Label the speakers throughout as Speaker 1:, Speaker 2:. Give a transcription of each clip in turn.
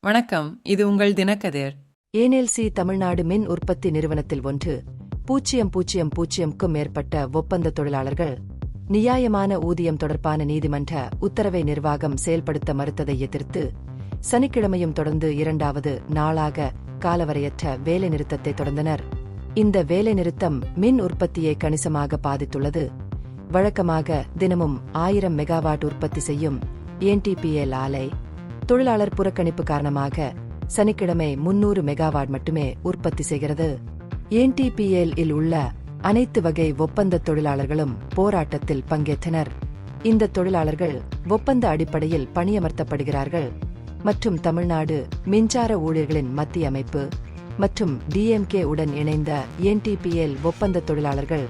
Speaker 1: வணக்கம், இது உங்கள் தினக்கதிர்.
Speaker 2: ஏஎன்எல்சி தமிழ்நாடு மின் உற்பத்தி நிறுவனத்தில் 1,000,000க்கும் மேற்பட்ட ஒப்பந்த தொழிலாளர்கள் நியாயமான ஊதியம் தொடர்பான நீதிமன்ற உத்தரவை நிர்வாகம் செயல்படுத்த மறுத்ததை எதிர்த்து சனிக்கிழமையும் தொடர்ந்து இரண்டாவது நாளாக காலவரையற்ற வேலைநிறுத்தத்தை தொடர்ந்தனர். இந்த வேலைநிறுத்தம் மின் உற்பத்தியை கணிசமாக பாதித்துள்ளது. வழக்கமாக தினமும் 1000 மெகாவாட் உற்பத்தி செய்யும் NTPL ஆலை தொழிலாளர் புறக்கணிப்பு காரணமாக சனிக்கிழமை 300 மெகாவாட் மட்டுமே உற்பத்தி செய்கிறது. NTPL இல் உள்ள அனைத்து வகை ஒப்பந்த தொழிலாளர்களும் போராட்டத்தில் பங்கேற்றனர். இந்த தொழிலாளர்கள் ஒப்பந்த அடிப்படையில் பணியமர்த்தப்படுகிறார்கள் மற்றும் தமிழ்நாடு மின்சார ஊழியர்களின் மத்திய அமைப்பு மற்றும் DMK உடன் இணைந்த NTPL ஒப்பந்த தொழிலாளர்கள்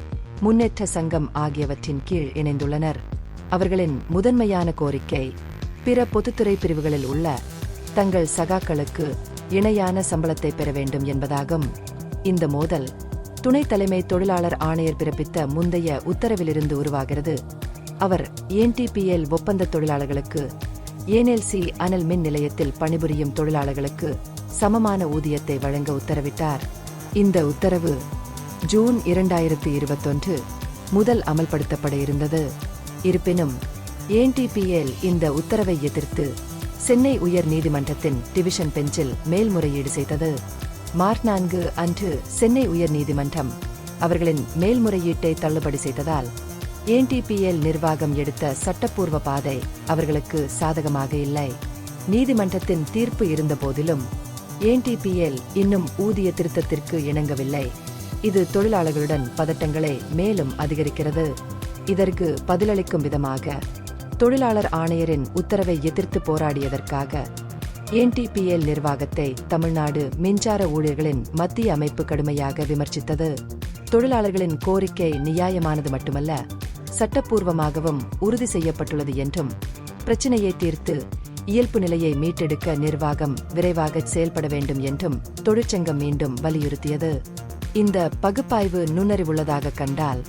Speaker 2: முன்னேற்ற சங்கம் ஆகியவற்றின் கீழ் இணைந்துள்ளனர். அவர்களின் முதன்மையான கோரிக்கை பிற பொதுத்துறை பிரிவுகளில் உள்ள தங்கள் சகாக்களுக்கு இணையான சம்பளத்தை பெற வேண்டும் என்பதாகும். இந்த மோதல் துணை தலைமை தொழிலாளர் ஆணையர் பிறப்பித்த முந்தைய உத்தரவிலிருந்து உருவாகிறது. அவர் NTPL ஒப்பந்த தொழிலாளர்களுக்கு ஏஎன்எல்சி அனல் மின் நிலையத்தில் பணிபுரியும் தொழிலாளர்களுக்கு சமமான ஊதியத்தை வழங்க உத்தரவிட்டார். இந்த உத்தரவு ஜூன் 2021 முதல் அமல்படுத்தப்பட இருந்தது. இருப்பினும் NTPL இந்த உத்தரவை எதிர்த்து சென்னை உயர் நீதிமன்றத்தின் டிவிஷன் பெஞ்சில் மேல்முறையீடு செய்தது. மார்ச் 4 அன்று சென்னை உயர் நீதிமன்றம் அவர்களின் மேல்முறையீட்டை தள்ளுபடி செய்ததால் NTPL நிர்வாகம் எடுத்த சட்டப்பூர்வ பாதை அவர்களுக்கு சாதகமாக இல்லை. நீதிமன்றத்தின் தீர்ப்பு இருந்தபோதிலும் NTPL இன்னும் ஊதிய திருத்தத்திற்கு இணங்கவில்லை. இது தொழிலாளர்களுடன் பதட்டங்களை மேலும் அதிகரிக்கிறது. இதற்கு பதிலளிக்கும் விதமாக தொழிலாளர் ஆணையரின் உத்தரவை எதிர்த்து போராடியதற்காக NTPL நிர்வாகத்தை தமிழ்நாடு மின்சார ஊழியர்களின் மத்திய அமைப்பு கடுமையாக விமர்சித்தது. தொழிலாளர்களின் கோரிக்கை நியாயமானது மட்டுமல்ல, சட்டப்பூர்வமாகவும் உறுதி செய்யப்பட்டுள்ளது என்றும் பிரச்சினையை தீர்த்து இயல்பு நிலையை மீட்டெடுக்க நிர்வாகம் விரைவாக செயல்பட வேண்டும் என்றும் தொழிற்சங்கம் மீண்டும் வலியுறுத்தியது. இந்த பகுப்பாய்வு நுண்ணறிவுள்ளதாக கண்டால்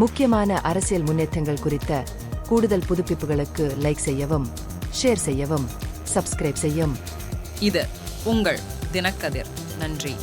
Speaker 2: முக்கியமான அரசியல் முன்னேற்றங்கள் குறித்த கூடுதல் புதுப்பிப்புகளுக்கு லைக் செய்யவும், ஷேர் செய்யவும், சப்ஸ்கிரைப் செய்யும்.
Speaker 1: இது உங்கள் தினக்கதிர். நன்றி.